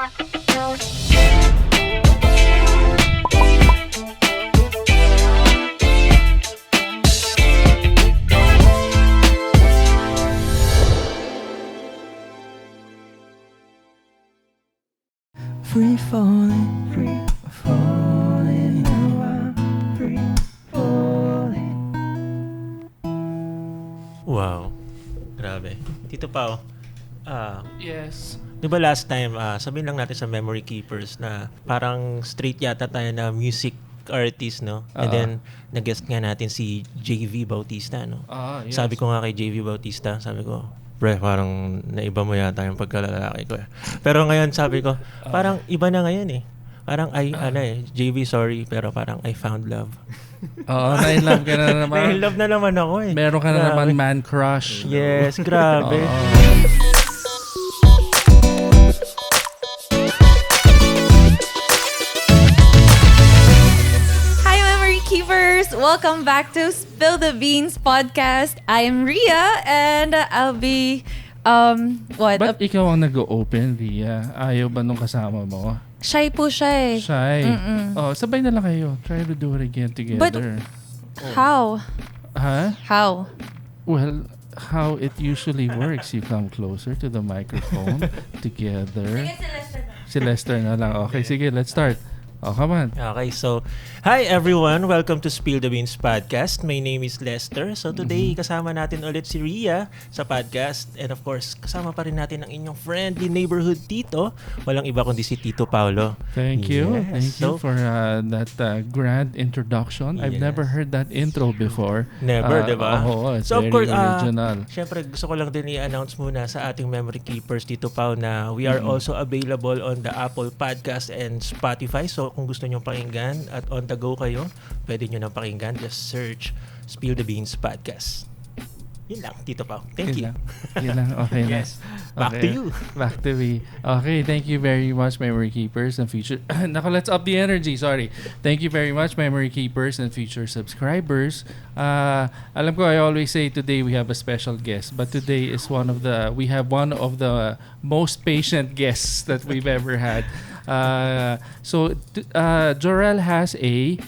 Free falling, free falling, free falling. Wow. Grabe. Tito Pao, Yes. di ba last time, sabihin lang natin sa Memory Keepers na parang straight yata tayo na music artist, no? And then, nag-guest nga natin si JV Bautista, no? Yes. Sabi ko nga kay JV Bautista, sabi ko, pre, parang naiba mo yata yung pagkalalaki ko. Pero ngayon, sabi ko, parang iba na ngayon eh. Parang JV, sorry, pero parang I found love. Oo, na-in-love ka na naman. Na-in-love na naman ako eh. Meron ka na Grabe. naman man crush. Yes, grabe. Hi, Memory Keepers! Welcome back to Spill the Beans podcast. I am Ria, and I'll be, Ba't ikaw ang nag-open, Ria? Ayaw ba nung kasama mo? Shy po siya eh. Shy. Oh, sabay na lang kayo. Try to do it again together. How? Huh? How? Well, how it usually works. You come closer to the microphone together. Si Lester na lang. Okay, sige, let's start. Oh, come on. Okay, so, hi everyone! Welcome to Spill the Beans podcast. My name is Lester. So today, kasama natin ulit si Ria sa podcast. And of course, kasama pa rin natin ang inyong friendly neighborhood Tito. Walang iba kundi si Tito Paolo. Thank you. Yes. Thank you for that grand introduction. I've Yes. never heard that intro before. Never, di ba? Oo, it's So of very course, original. syempre gusto ko lang din i-announce muna sa ating Memory Keepers, Tito Pao, na we are also available on the Apple Podcast and Spotify. So kung gusto nyo pakinggan at on the go kayo, pwede nyo nang pakinggan. Just search Spill the Beans Podcast. Yun lang, Tito Pao. Thank you. Yun lang. Okay na. Yes. Back to you. Back to me. Okay, thank you very much, Memory Keepers and future... Nako, let's up the energy. Sorry. Thank you very much, Memory Keepers and future subscribers. Alam ko, I always say today we have a special guest, but today is we have one of the most patient guests that we've ever had. Jorel has we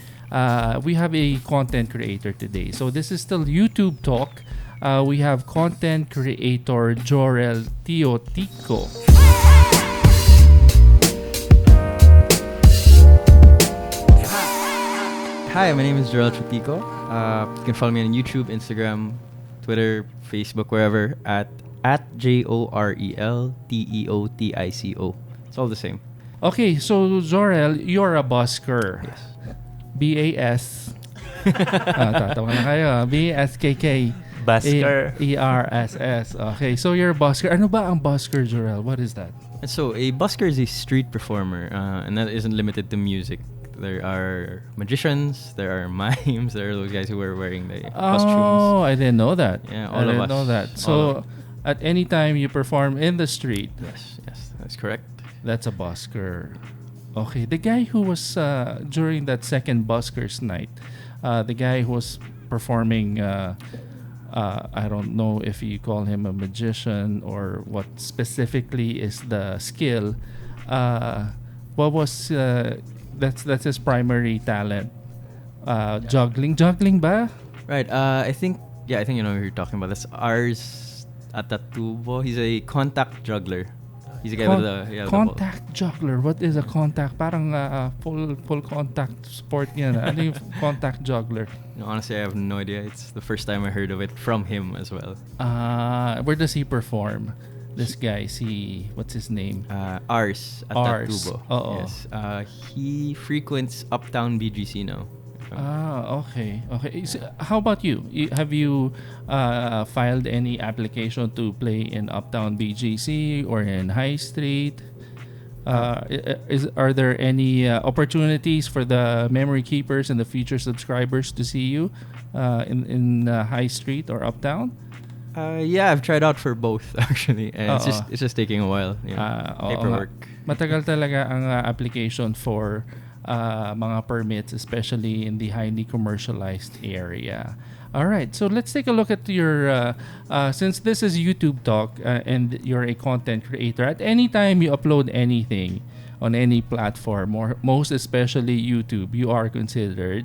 have a content creator today. So this is still YouTube talk. We have content creator Jorel Teotico. Hi, my name is Jorel Teoticot. You can follow me on YouTube, Instagram, Twitter, Facebook, wherever at JorelTeotico. It's all the same. Okay, so Jorel, you're a busker. Yes. B-A-S. Tatawa na kayo. B-A-S-K-K. Busker. E-R-S-S. Okay, so you're a busker. Ano ba ang busker, Jorel? What is that? And so a busker is a street performer, and that isn't limited to music. There are magicians, there are mimes, there are those guys who are wearing the costumes. Oh, I didn't know that. Yeah, I didn't know that. So, at any time you perform in the street, Yes, that's correct. that's a busker. Okay, the guy who was during that second buskers night, the guy who was performing, I don't know if you call him a magician or what specifically is the skill. What was that's his primary talent? Juggling ba? Right. I think you know who you're talking about. That's ours at Tatubo. He's a contact juggler. He's a guy with the contact juggler. What is a contact? Parang full contact sport yan. Ano yung contact juggler? No, honestly, I have no idea. It's the first time I heard of it from him as well. Where does he perform? This guy, what's his name? Ars at Ars. Tatubo. Oo. Yes. He frequents Uptown BGC now. Okay. So, how about you? Have you filed any application to play in Uptown BGC or in High Street? Are there any opportunities for the Memory Keepers and the future subscribers to see you in High Street or Uptown? Yeah, I've tried out for both actually, and it's just taking a while. Oo Paperwork. nga. Matagal talaga ang application for mga permits, especially in the highly commercialized area. All right, so let's take a look at your, since this is YouTube Talk and you're a content creator, at any time you upload anything on any platform, or most especially YouTube, you are considered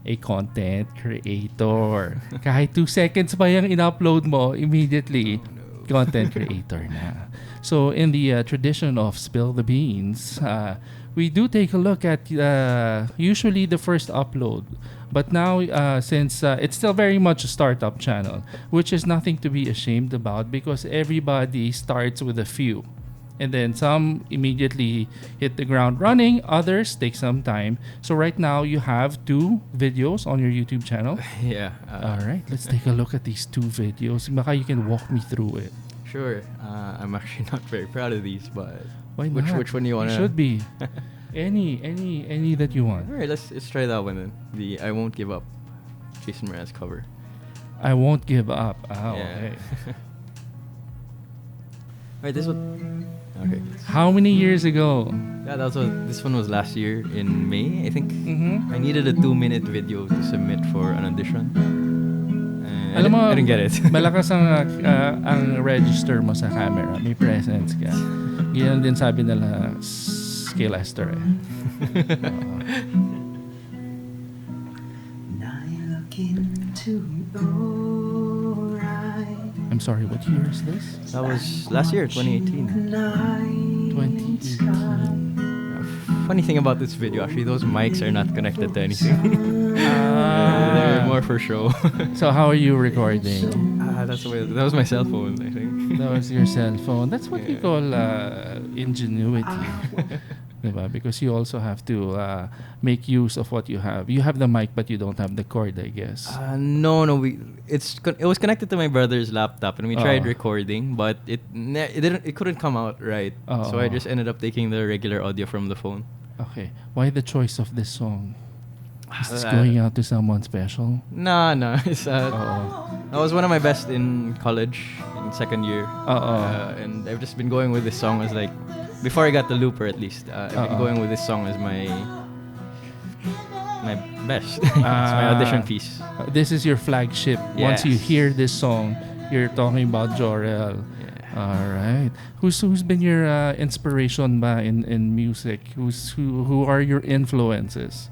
a content creator. Kahit 2 seconds pa yung in-upload mo, immediately, content creator na. So in the tradition of Spill the Beans, we do take a look at usually the first upload. But now, since it's still very much a startup channel, which is nothing to be ashamed about because everybody starts with a few. And then some immediately hit the ground running, others take some time. So right now, you have 2 videos on your YouTube channel. Yeah. All right, let's take a look at these 2 videos. Baka you can walk me through it. Sure. I'm actually not very proud of these, but Why not? which one do you want to? Should be. Any that you want. All right, let's try that one then. The I Won't Give Up, Jason Mraz cover. I won't give up. Oh, Yeah. okay. Right, this one. Okay. How many years ago? Yeah, this one was last year in May, I think. Mm-hmm. I needed a 2-minute video to submit for an audition. And Alam mo, I didn't get it. malakas ang register mo sa camera. May presence ka. Yan din sabi nila skill Esther eh. I'm sorry, what year is this? That was last year, 2018. 2018. Funny thing about this video, actually, those mics are not connected to anything. They're more for show. So how are you recording? That was my cell phone, I think. That was your cell phone. That's what we call ingenuity. Diba? Because you also have to make use of what you have. You have the mic, but you don't have the cord, I guess. No. It was connected to my brother's laptop, and we tried recording, but it couldn't come out right. So I just ended up taking the regular audio from the phone. Okay. Why the choice of this song? Is this going out to someone special? No. It's I was one of my best in college in second year, and I've just been going with this song as like. Before I got the looper, at least, I've been going with this song as my best. It's my audition piece. This is your flagship. Yes. Once you hear this song, you're talking about Jorel. Yeah. All right. Who's been your inspiration ba in music? Who are your influences?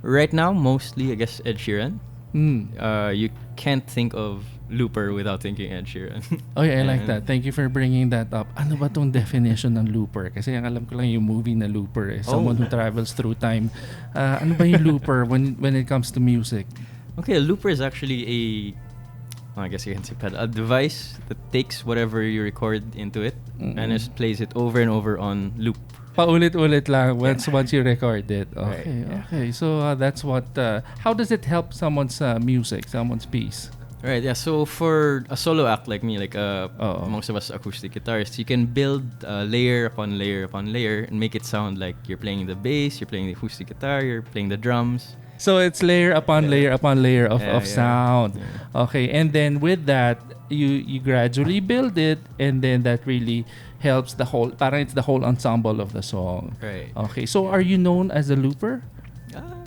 Right now, mostly, I guess, Ed Sheeran. You can't think of looper without thinking Ed Sheeran. Oh yeah, I like that. Thank you for bringing that up. Ano ba tong definition ng looper? Kasi ang alam ko lang yung movie na Looper eh. Someone who travels through time. Ano ba yung looper when it comes to music? Okay, a looper is actually I guess you can say a device that takes whatever you record into it and just plays it over and over on loop. Paulit-ulit lang once you record it. Okay, Right, yeah. okay. So that's what. How does it help someone's music, someone's piece? Right, yeah. So for a solo act like me, like most of us acoustic guitarists, you can build layer upon layer upon layer and make it sound like you're playing the bass, you're playing the acoustic guitar, you're playing the drums. So it's layer upon layer upon layer of sound. Yeah. Okay, and then with that, you gradually build it, and then that really helps the whole. Parang it's the whole ensemble of the song. Right. Okay, so are you known as a looper?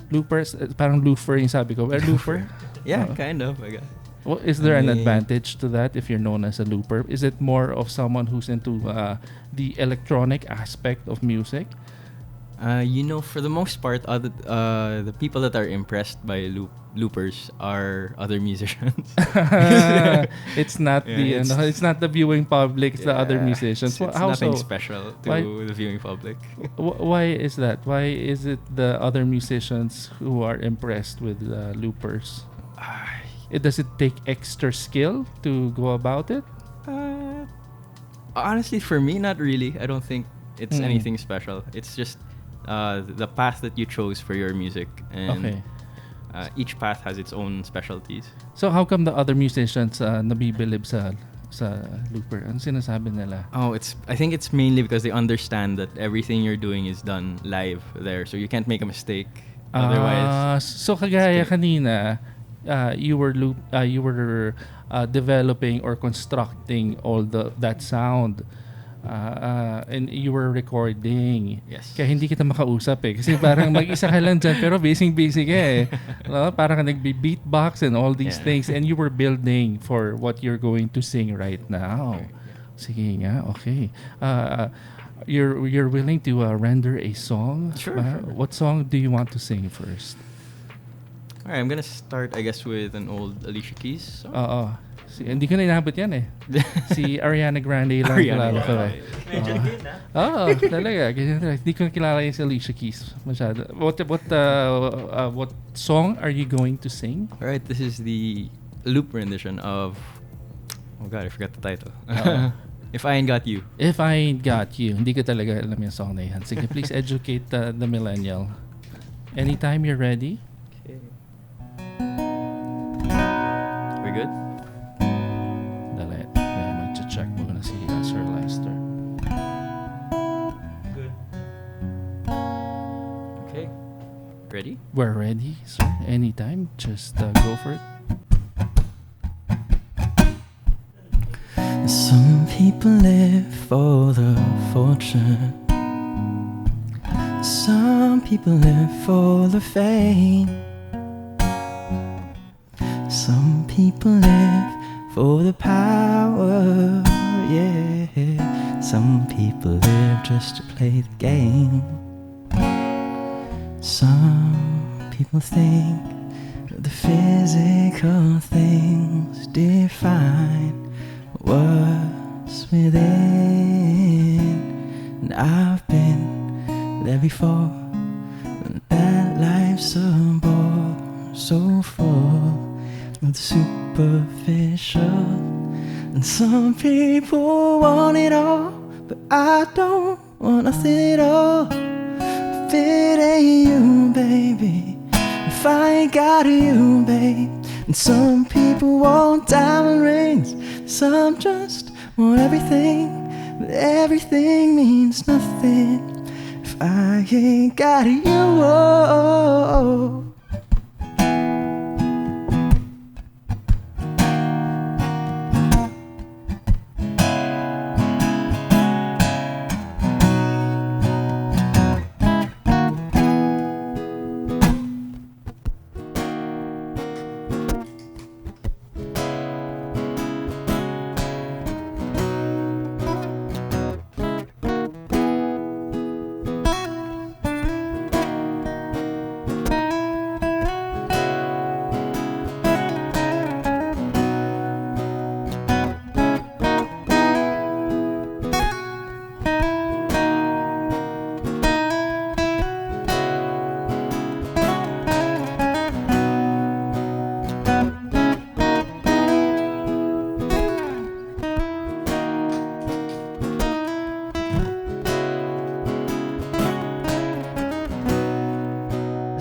Loopers, parang looper yung sabi ko. Looper? Yeah, kind of. I guess. Well, is there an advantage to that if you're known as a looper? Is it more of someone who's into the electronic aspect of music? For the most part, the people that are impressed by loopers are other musicians. It's not it's not the viewing public. It's the other musicians. It's nothing special to the viewing public. Why is that? Why is it the other musicians who are impressed with loopers? Does it take extra skill to go about it? Honestly, for me, not really. I don't think it's anything special. It's just the path that you chose for your music, and each path has its own specialties. So how come the other musicians nabibilib sa looper? Ano sinasabi nila? I think it's mainly because they understand that everything you're doing is done live there, so you can't make a mistake. Otherwise, so kagaya kanina, you were developing or constructing all that sound. And you were recording. Yes. Kaya hindi kita makausap eh. Kasi parang mag-isa ka lang dyan, pero busy ka eh. Parang ka nagbe-beatbox and all these things. And you were building for what you're going to sing right now. Sige nga, okay. You're willing to render a song? Sure. What song do you want to sing first? Alright, I'm gonna start, I guess, with an old Alicia Keys song. Hindi ko na inabot yan eh. Si Ariana Grande lang kilala ko eh. Medyo din, Talaga. Hindi ko kilala yung si Alicia Keys masyado. What song are you going to sing? Alright, this is the loop rendition of... Oh God, I forgot the title. If I Ain't Got You. If I Ain't Got You. Hindi ko talaga alam yung song na yan. Sige, please educate the millennial. Anytime you're ready. Okay. We good? Check mo na si Sir Lester. Good. Okay. Ready? We're ready, sir. Anytime. Just go for it. Some people live for the fortune. Some people live for the fame. Some people live for the power, yeah. Some people live just to play the game. Some people think the physical things define what's within. And I've been there before. That life's a bore so full of the superficial. And some people want it all, but I don't want nothing at all. If it ain't you, baby, if I ain't got you, babe. And some people want diamond rings, some just want everything, but everything means nothing if I ain't got you. Some people want it all. I don't want nothing at all.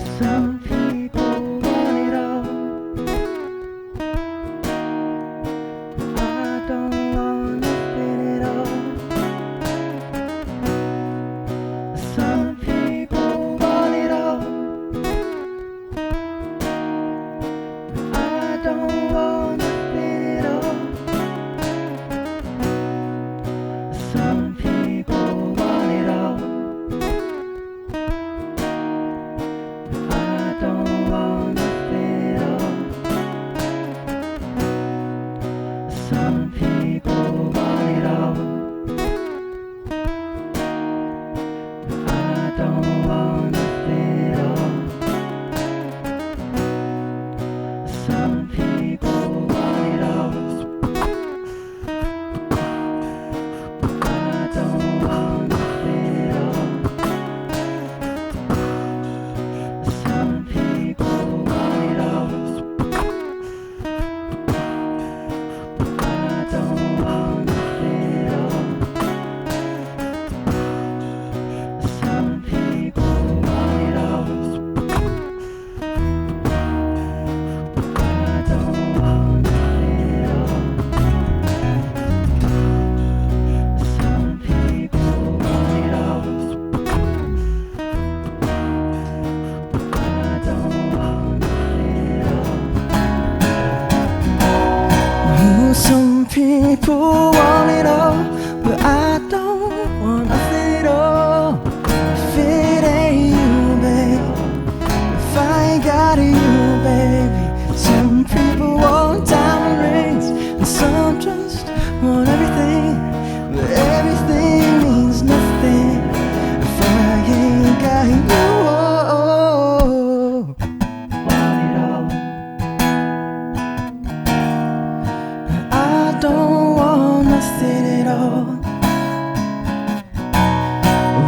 Some people want it all. I don't want nothing at all. Some people want it all. I don't want nothing at all. Some people want it all. I don't want nothing at all. Some people want it all. I don't want nothing at all. Some people want it all. I don't want nothing at all. Some people want it all. I don't want nothing at all. Some people want it all. I don't want nothing at all. Some people want it all, but I don't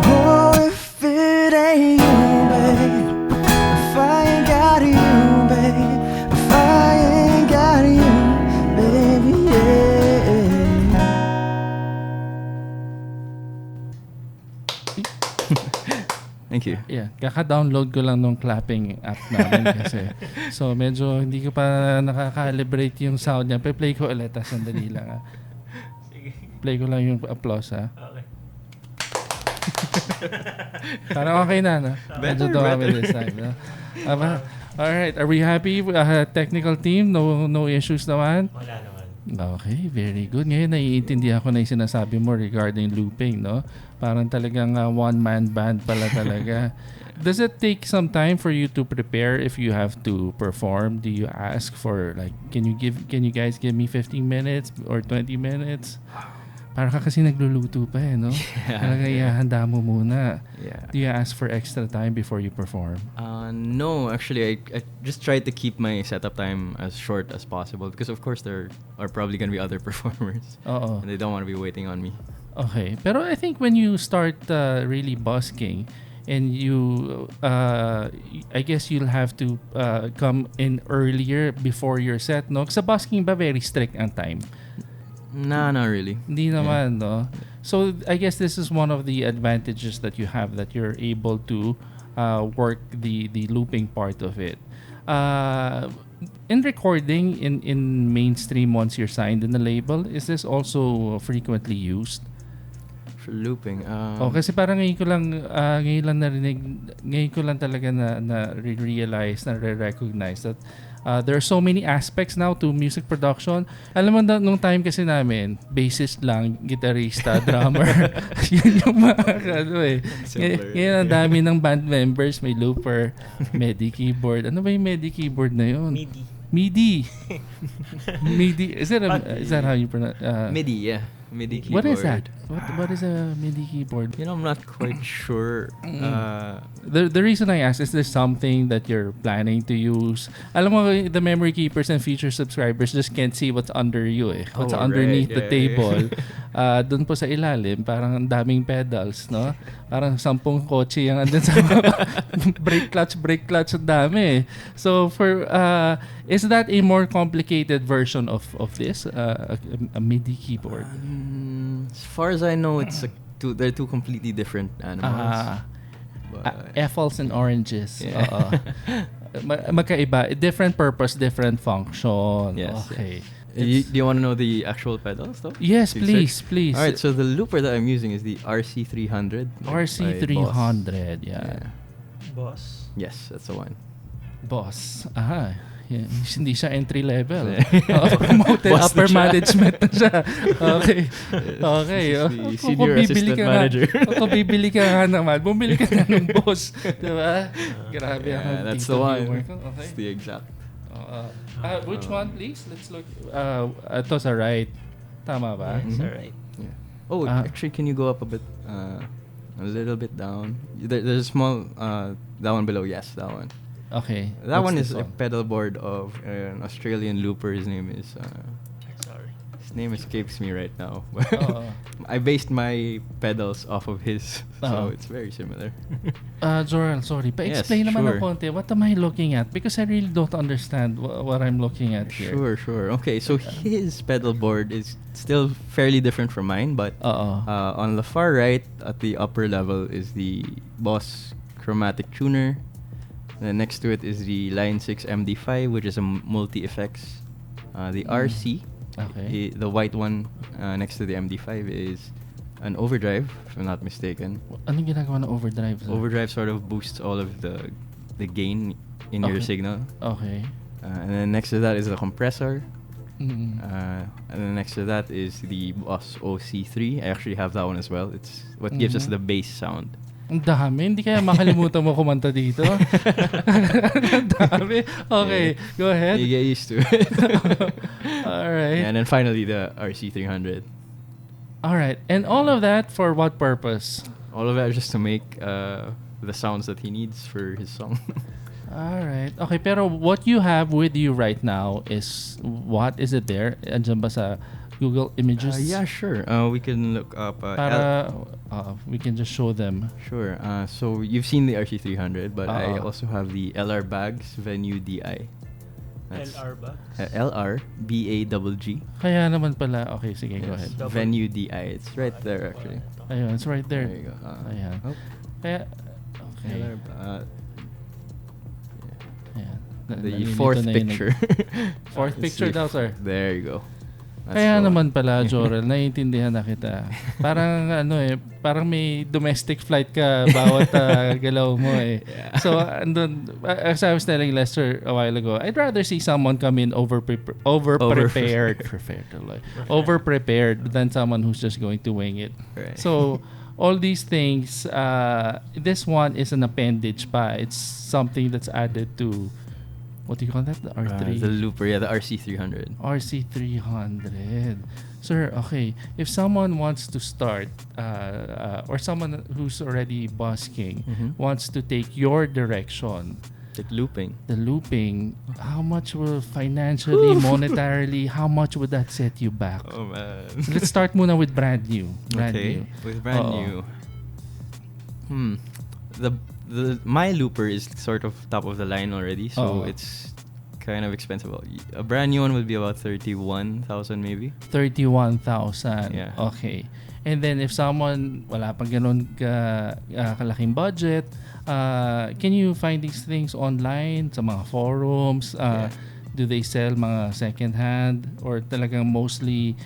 Oh, if it ain't you, babe, if I ain't got you, babe, if I ain't got you, baby, yeah. Thank you. Yeah, kaka-download ko lang nung clapping app namin kasi. So, medyo hindi ko pa nakaka-calibrate yung sound niya. Play ko ulit, sandali lang. Play ko lang yung applause, ha? Okay. Parang okay na, no? Medyo dumami this time, no? Alright, are we happy? Technical team, no issues naman? Wala naman. Okay, very good. Ngayon, naiintindihan ko na yung sinasabi mo regarding looping, no? Parang talagang one-man band pala talaga. Does it take some time for you to prepare if you have to perform? Do you ask for like, can you guys give me 15 minutes or 20 minutes? Para ka kasi nagluluto pa no? Talaga ihahanda mo muna. Yeah. Do you ask for extra time before you perform? No, actually, I just try to keep my setup time as short as possible because, of course, there are probably going to be other performers. And they don't want to be waiting on me. Okay. Pero I think when you start really busking and you, I guess you'll have to come in earlier before your set, no? Sa busking ba very strict ang time? Nah, not really. Hindi naman, no? So, I guess this is one of the advantages that you have, that you're able to work the looping part of it. In recording, in mainstream, once you're signed in the label, is this also frequently used? For looping? Kasi parang ngayon ko lang talaga na realize, na re-recognize that there are so many aspects now to music production. Alam mo, nung time kasi namin, bassist lang, gitarista, drummer. Yun yung mga Ngayon ang dami ng band members, may looper, MIDI keyboard. Ano ba yung MIDI keyboard na yun? MIDI. MIDI. Is that how you pronounce? MIDI, yeah. MIDI keyboard. What is that? What is a MIDI keyboard? You know, I'm not quite sure. The reason I ask is there something that you're planning to use? Alam mo, the memory keepers and future subscribers just can't see what's under you What's underneath the table. Doon po sa ilalim, parang ang daming pedals, no? Parang 10 kotse yung andun sa brake clutch, ang dami. So, is that a more complicated version of this? A MIDI keyboard? As far as I know, they're two completely different animals. Apples and oranges. Yeah. Magkaiba. Different purpose, different function. Yes. Okay. Do you want to know the actual pedals, though? Yes, please. All right, so the looper that I'm using is the RC300. RC300, yeah. Boss. Yes, that's the one. Boss. Aha. Yeah. Hindi siya entry level. Promoted upper management na siya. Okay. Senior assistant manager. Kung bibili ka nga naman, bumili ka na ng boss. Diba? Grabe ang that's the one. Okay. That's the exact. Which one, please? Let's look. Ito sa right. Tama ba? Yes, alright. Yeah. Oh, actually, can you go up a bit? A little bit down. There's a small, that one below. Yes, that one. Okay. That one is a pedal board of an Australian looper. His name is... His name escapes me right now. I based my pedals off of his, so it's very similar. Jorel, sorry. Pa-explain naman ng konti. What am I looking at? Because I really don't understand what I'm looking at here. Sure. Okay, so his pedal board is still fairly different from mine, but on the far right, at the upper level, is the Boss Chromatic Tuner. Then next to it is the Line 6 MD5, which is a multi-effects. The RC, the white one next to the MD5, is an overdrive, if I'm not mistaken. Anong ginagawa ng overdrive? Overdrive sort of boosts all of the gain in your signal. Okay. And then next to that is the compressor. And then next to that is the Boss OC3. I actually have that one as well. It's what gives us the bass sound. Ang dami. Hindi kaya makalimutan mo kumanta dito. Ang dami. Okay, go ahead. You get used to it. Alright. And then finally the RC300. Alright. And all of that for what purpose? All of that just to make the sounds that he needs for his song. Alright. Okay, pero what you have with you right now is what? Is it there? Andyan ba sa Google Images? Yeah, sure. We can look up. Para we can just show them. Sure. So you've seen the RC300, but I Uh-oh. also have the LR Bags Venue DI. That's LR ba? LR BAGG Kaya naman pala. Okay, sige, go ahead. Double- Venue DI. It's right there actually. Ayun, it's right there. There you go. Ayan. Oh, Kaya, okay. LR, Ayan. the Nalilito fourth na yun. picture. Fourth It's picture the daw, sir. There you go. That's Kaya the naman one. pala, Jorel, naiintindihan na kita. Parang parang may domestic flight ka bawat galaw mo eh. Yeah. So, andun, as I was telling Lester a while ago, I'd rather see someone come in over-prepared than someone who's just going to wing it. Right. So, all these things, this one is an appendage pa. It's something that's added to, what do you call that? The R3? The looper, yeah, the RC300. RC300. Sir, okay. If someone wants to start, or someone who's already busking wants to take your direction, Like looping. the looping, how much will financially, monetarily, how much would that set you back? Oh man. Let's start muna with brand new. Brand Okay. new. With brand Oo. new. My looper is sort of top of the line already, so Oo. it's kind of expensive. A brand new one would be about 31,000 maybe. 31,000. Yeah. Okay. And then if someone wala pang ganun kalaking budget, can you find these things online sa mga forums? Yeah. Do they sell mga second hand or talagang mostly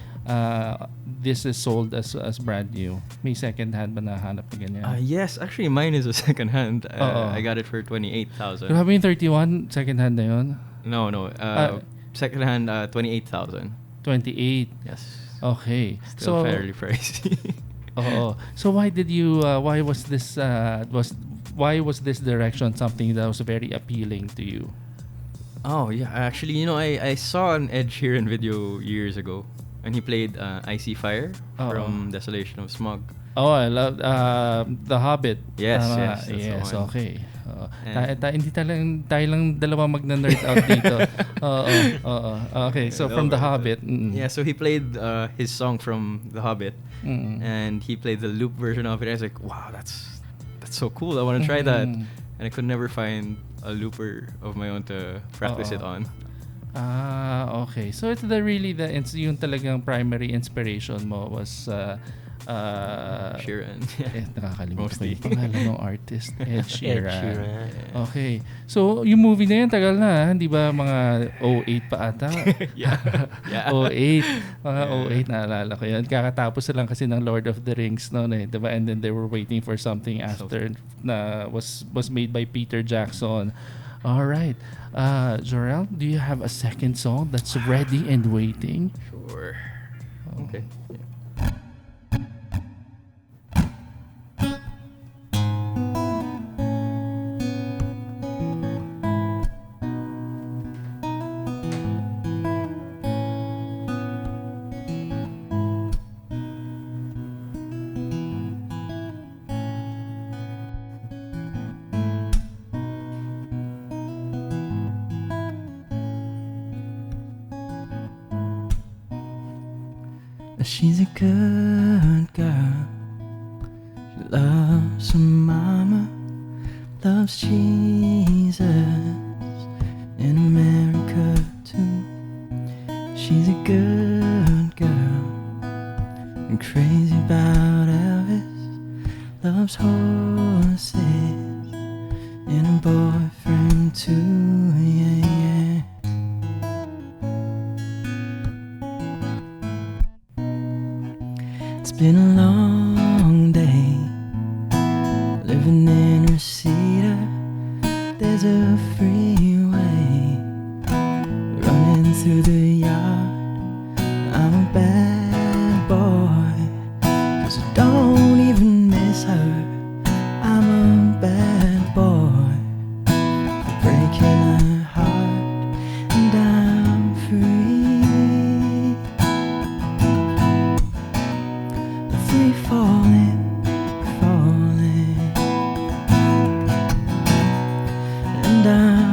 this is sold as brand new? May second hand ba nahanap na ganyan? Yes, actually mine is a second hand. Oo. I got it for 28,000. Grabe yung 31 second hand na yun? No. Second hand 28,000. 28. Yes. Okay. Still fairly pricey. Oo. So why did you why was this direction something that was very appealing to you? Oh yeah, actually, I saw an Ed Sheeran video years ago, and he played Icy Fire from Desolation of Smog. Oh, I love The Hobbit. Yes, Tama. yes, that's the Yes, one. okay. And- Hindi tayo lang dalawa magna-nerd out dito. Oo. Okay, so from The Hobbit. Yeah, so he played his song from The Hobbit, Mm. and he played the loop version of it. I was like, wow, that's so cool. I want to try that. And I could never find a looper of my own to practice it on. Okay. So it's yung talagang primary inspiration mo was Sheeran. nakakalimutan Mostly. ko yung pangalan ng artist. Ed Sheeran. Ed Sheeran. Okay. So, yung movie na yun, tagal na, hindi ba mga 08 pa ata? Yeah. 08. Mga 08, naalala ko yun. Kakatapos lang kasi ng Lord of the Rings noon eh, diba? And then they were waiting for something after na was made by Peter Jackson. Alright. Jorel, do you have a second song that's ready and waiting? Sure. Okay. Yeah. She's a good girl. She loves her mama, loves Jesus, in America too. She's a good girl and crazy about Elvis, loves horses and a boyfriend too. Yeah. It's been a long day living in Reseda. There's a freeway running through the yard. I'm a bad boy, 'cause I don't even miss her. I'm a bad boy, breaking her heart, and I'm free. Free falling, falling, and I'm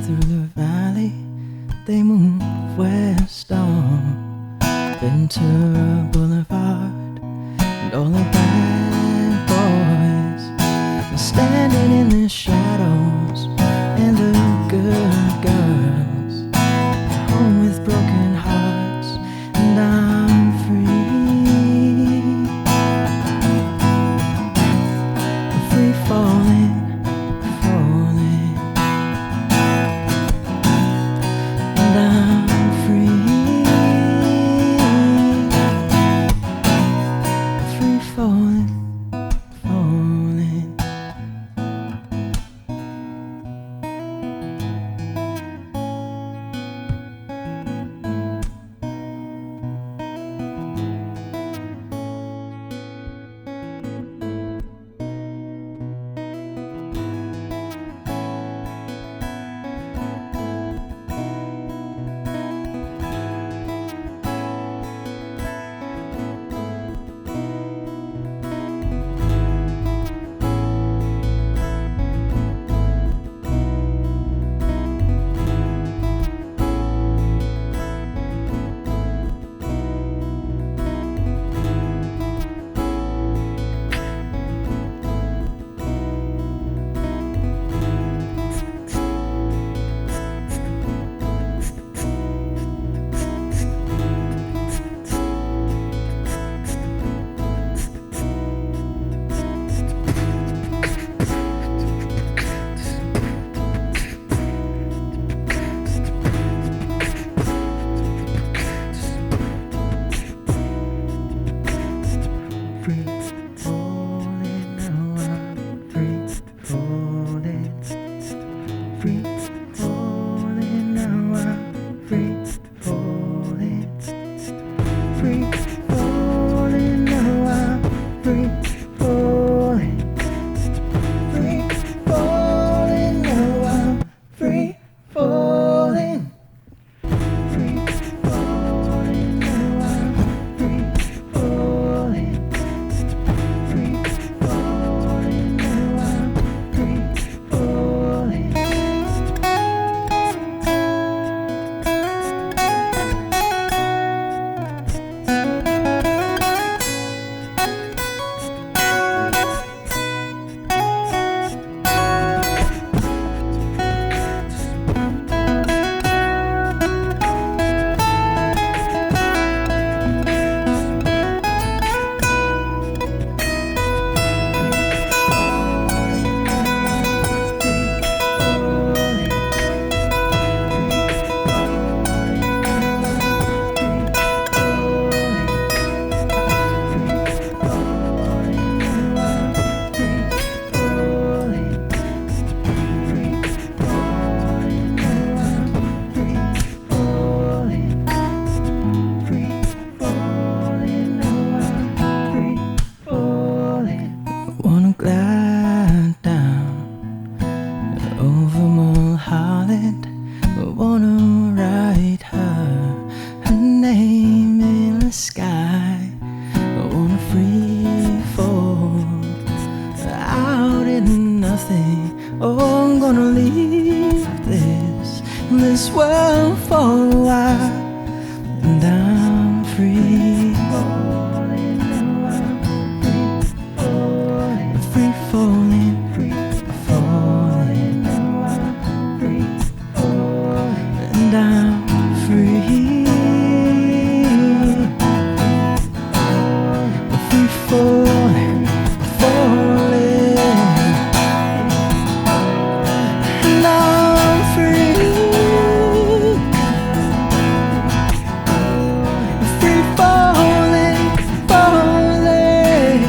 through the valley, they move west on Ventura Boulevard, and all the bad boys are standing in the shadows, and the good girls are home with broken hearts, and I'm free, free falling, falling, and I'm free, free falling, falling. Free falling, now I'm free falling. Free falling, now I'm free falling. Free falling, now I'm free falling. Free falling, now I'm free falling. Free falling, now I'm free falling. Free falling, now I'm free falling. Wanna glide down over Mulholland. I wanna write her name in the sky. I wanna free fall out in nothing. Oh, I'm gonna leave this world for a while, and I'm free falling, free falling, free falling, and I'm free, free falling, falling, and I'm free, free falling, falling.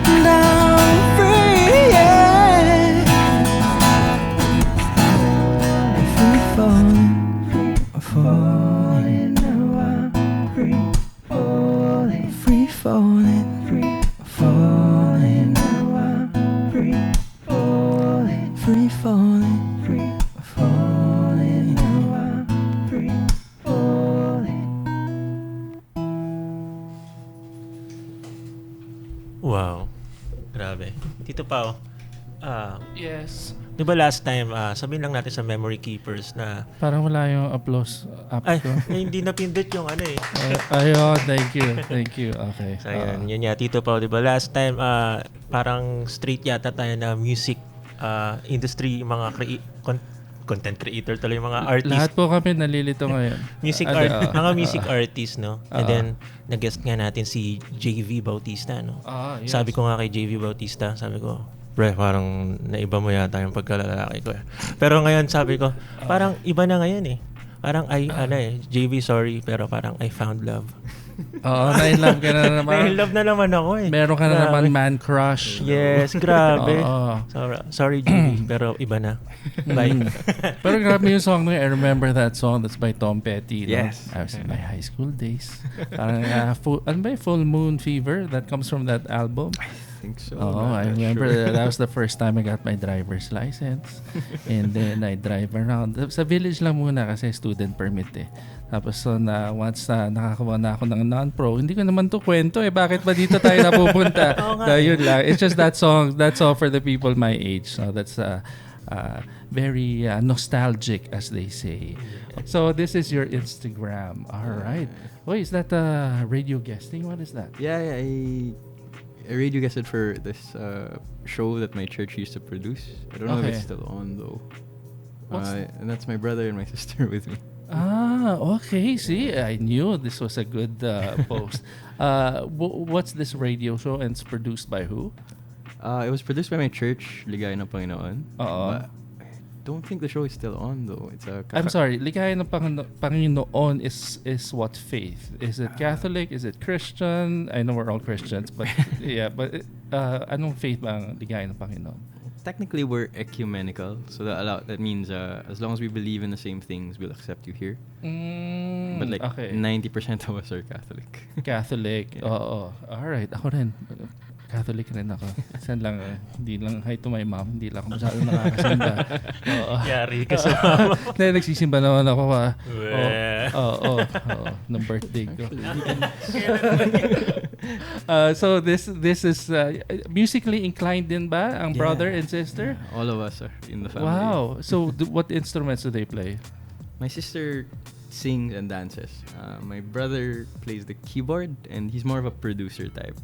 And I'm free, yeah. Free falling, falling. Now I'm free falling, free falling, free falling. Now I'm free falling, free falling, free falling. Now I'm free falling. Wow. Grabe. Tito Pao, Yes. Di ba last time, sabihin lang natin sa memory keepers na Parang wala yung applause up ay, ko. hindi napindot yung ano eh. Ayun, thank you. Okay. So yun nga, Tito Paolo, di ba last time, parang straight yata tayo na music industry, mga content creator tuloy, yung mga artist. Lahat po kami nalilito ngayon. Mga music artist, no? And then, nag-guest nga natin si JV Bautista, no? Yes. Sabi ko nga kay JV Bautista, sabi ko, pre, parang naiba mo yata yung pagkalalaki ko. Pero ngayon, sabi ko, parang iba na ngayon eh. Parang JV, sorry, pero parang I found love. Oo, na-in-love ka na naman. Na-in-love na naman ako eh. Meron ka na naman man crush. Yes, grabe. Oo. Sorry, JV, pero iba na. Bye. Pero grabe yung song na I remember that song that's by Tom Petty. Yes. No? I was in my high school days. Parang Full Moon Fever that comes from that album. I think so. Oh, I remember that was the first time I got my driver's license. And then I drive around. Sa village lang muna kasi student permit eh. Tapos once nakakuha na ako ng non-pro, hindi ko naman to kwento eh. Bakit ba dito tayo napupunta? Yun lang. It's just that song. That's all for the people my age. So that's very nostalgic, as they say. So this is your Instagram. All right. Wait, is that radio guesting? What is that? Yeah, I radio guested for this show that my church used to produce. I don't know if it's still on though. And that's my brother and my sister with me. Okay. See, I knew this was a good post. What's this radio show and it's produced by who? It was produced by my church, Ligaya ng Panginoon. Uh-oh. But I don't think the show is still on though. It's I'm sorry, Ligaya ng Panginoon is what faith? Is it Catholic? Is it Christian? I know we're all Christians, but yeah, but anong faith ba ang Ligaya ng Panginoon? Technically, we're ecumenical, so that means as long as we believe in the same things, we'll accept you here. But like 90% of us are Catholic. Catholic, oo. Alright, ako rin. Catholic rin ako. Saan lang, hindi lang, hi to my mom, hindi lang ako masyadong nakakasimba. Yari ka sa mama. Dahil nagsisimba naman ako ng birthday ko. So this is musically inclined din ba ang brother and sister? Yeah, all of us are in the family. Wow. So what instruments do they play? My sister sings and dances. My brother plays the keyboard and he's more of a producer type.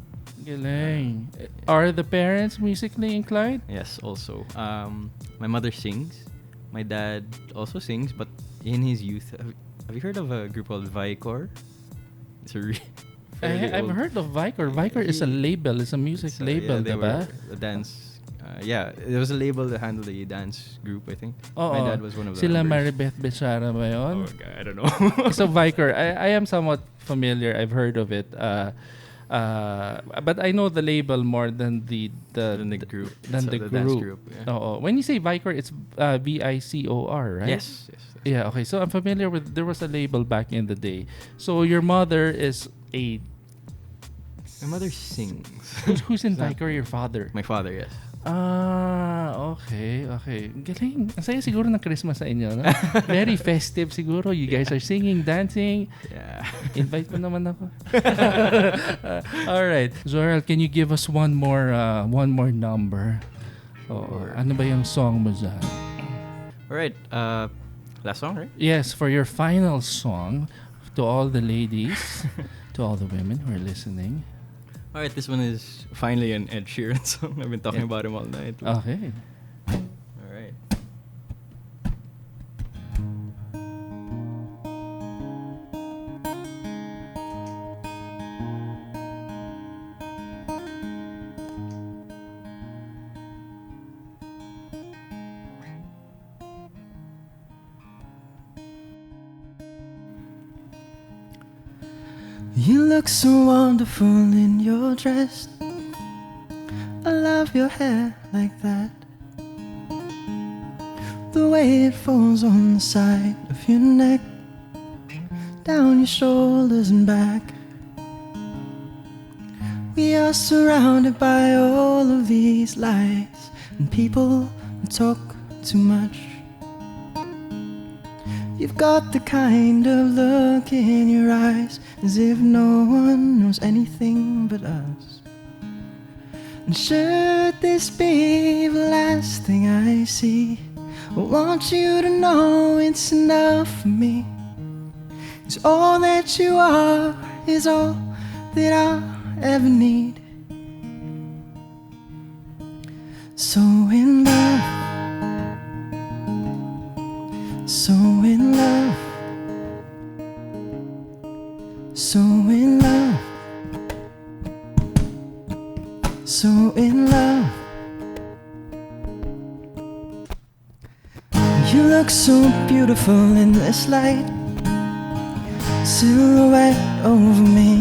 Galing. Are the parents musically inclined? Yes, also. My mother sings. My dad also sings, but in his youth, have you heard of a group called Vicor? It's a I've heard of Vicor. Vicor is a label. It's a music label, yeah, diba? A dance. There was a label that handled a dance group, I think. Oh, my dad was one of the Sila members. Maribeth Bechara ba yun? Oh, God, I don't know. So Vicor, I am somewhat familiar. I've heard of it. But I know the label more than the group. Than the dance group. group. Yeah. When you say Vicor, it's Vicor, right? Yes. Yeah. Okay. So I'm familiar with. There was a label back in the day. So your mother is a. My mother sings. Who's in Vicor? Your father. My father, yes. Okay. Galing. Ang saya siguro ng Christmas sa inyo, no? Very festive siguro. You guys are singing, dancing. Yeah. Invite mo naman ako. All right. Jorel, can you give us one more number? Ano ba yung song mo dyan? All right. Last song, right? Yes, for your final song, to all the ladies, to all the women who are listening. All right, this one is finally an Ed Sheeran song. I've been talking about him all night. Okay. All right. You look so wonderful in your dress. I love your hair like that. The way it falls on the side of your neck, down your shoulders and back. We are surrounded by all of these lights and people who talk too much. You've got the kind of look in your eyes as if no one knows anything but us. And should this be the last thing I see, I want you to know it's enough for me. 'Cause all that you are is all that I'll ever need. So in love, so in love, so in love, so in love. You look so beautiful in this light, silhouette over me.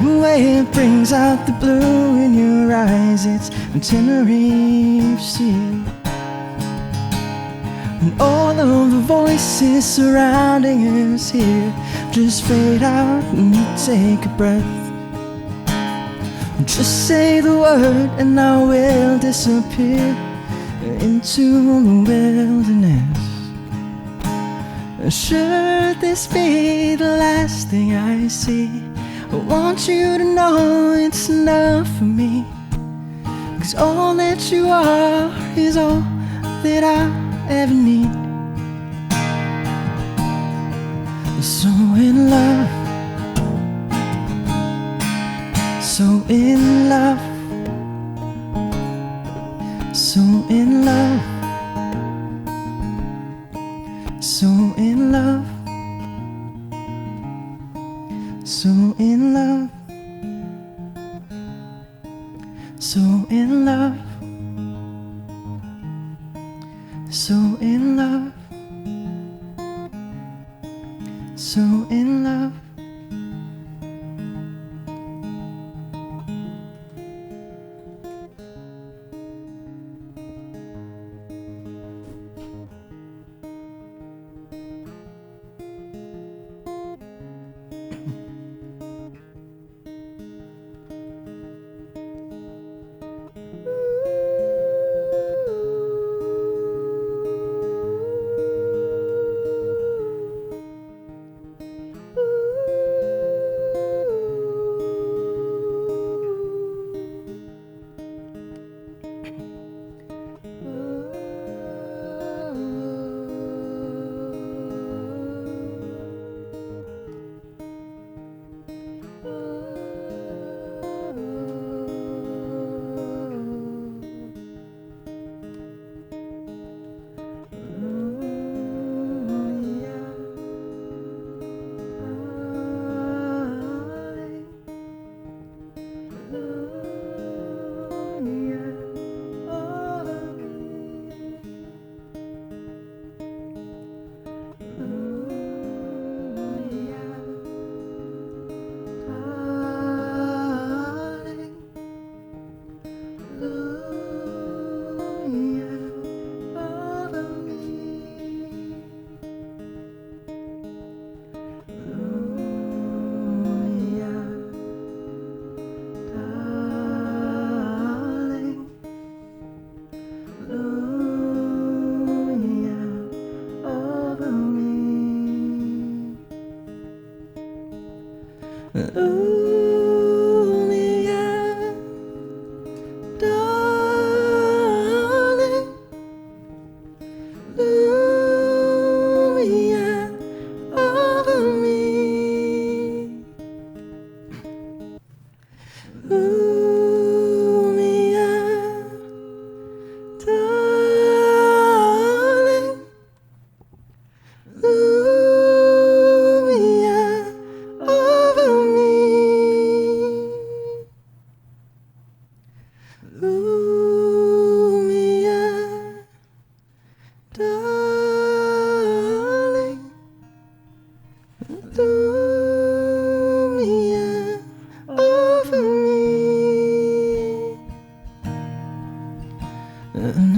The way it brings out the blue in your eyes, it's a Tenerife sea. And all of the voices surrounding us here just fade out and you take a breath. Just say the word and I will disappear into the wilderness. Should this be the last thing I see, I want you to know it's enough for me. 'Cause all that you are is all that I ever need. So in love, so in love, so in love, so in love, so in love, so in love, so in love, so in love.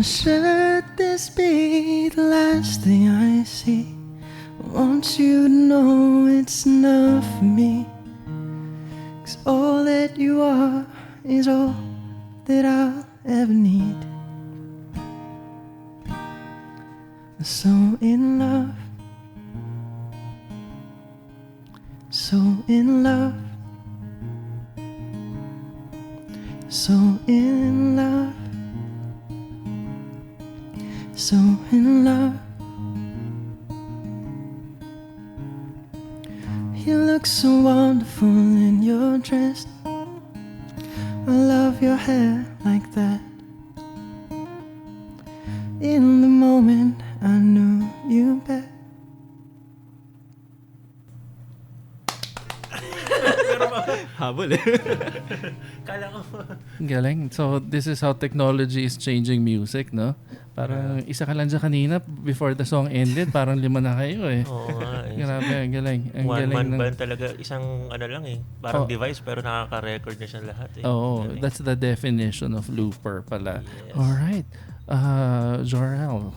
Should this be the last thing I see, I want you to know it's enough for me. 'Cause all that you are is all that I'll ever need. So in love, so in love, so in love, so in love. You look so wonderful in your dress. I love your hair like that. In the moment I knew you better. Habol eh. Kala ko. Galing. So, this is how technology is changing music, no? Parang isa ka lang dyan kanina before the song ended, parang 5 na kayo eh. Oo nga eh. Grabe, ang galing. Ang galing One-man ng... band talaga. Isang ano lang eh. Parang device pero nakaka-record na siya lahat eh. Oh, Galing. that's the definition of looper pala. Yes. Alright. Jorel.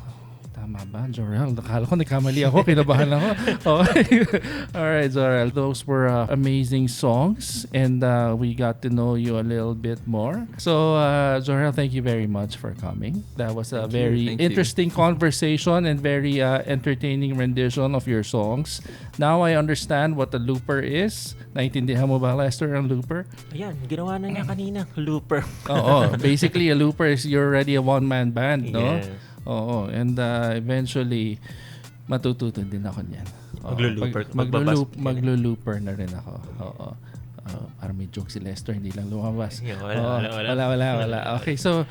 Tama ba, Jorel? Nakala ko nagkamali ako. Kinabahan ako. Okay. Alright, Jorel. Those were amazing songs and we got to know you a little bit more. So, Jorel, thank you very much for coming. That was a very interesting conversation and very entertaining rendition of your songs. Now I understand what a looper is. Naintindihan mo ba, Lester, ang looper? Ayan, ginawa na niya kanina. Looper. Oo. Basically, a looper is you're already a one-man band, no? Yes. Oo. And eventually, matututo din ako niyan. Maglo-looper na rin ako. Oo. Parang may joke si Lester, hindi lang lumabas. Yeah, wala. Okay, so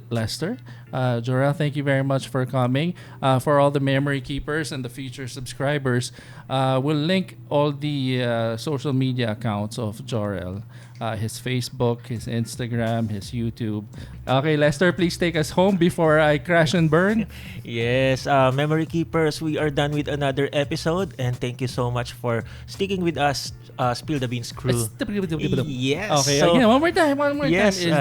Lester, Jorel, thank you very much for coming. For all the memory keepers and the future subscribers, we'll link all the social media accounts of Jorel. His Facebook, his Instagram, his YouTube. Okay, Lester, please take us home before I crash and burn. Yes, Memory Keepers, we are done with another episode and thank you so much for sticking with us, Spill the Beans crew. Yes. Okay, so, again, one more time. Yes, Is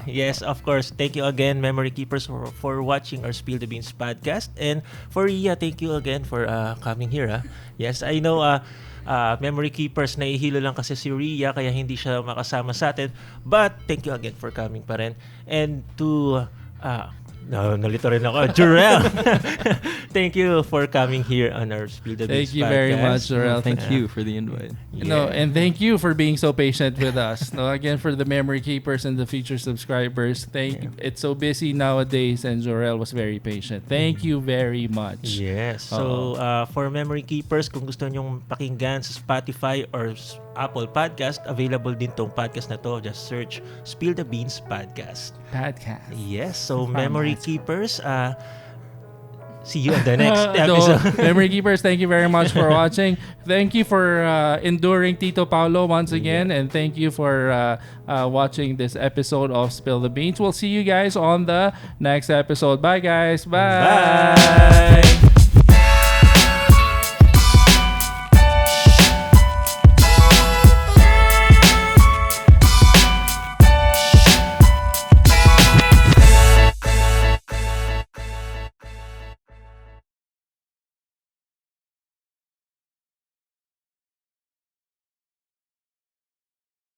yes, of course. Thank you again, Memory Keepers, for watching our Spill the Beans podcast. And for Ria, thank you again for coming here. Yes, I know Memory Keepers, nahihilo lang kasi si Ria kaya hindi siya makasama sa atin. But thank you again for coming pa rin. And to nalito rin ako. Jorel! Thank you for coming here on our Spill the Beans podcast. Thank you very much, Jorel. Thank you for the invite. No, and thank you for being so patient with us. No, again, for the memory keepers and the future subscribers, it's so busy nowadays, and Jorel was very patient. Thank you very much. Yes. So, for memory keepers, kung gusto nyong pakinggan sa Spotify or Apple Podcast, available din tong podcast na to. Just search Spill the Beans Podcast. Yes. So, memory keepers, see you on the next episode. Memory keepers, thank you very much for watching. Thank you for enduring Tito Paolo once again, and thank you for watching this episode of Spill the Beans. We'll see you guys on the next episode. Bye, guys. Bye.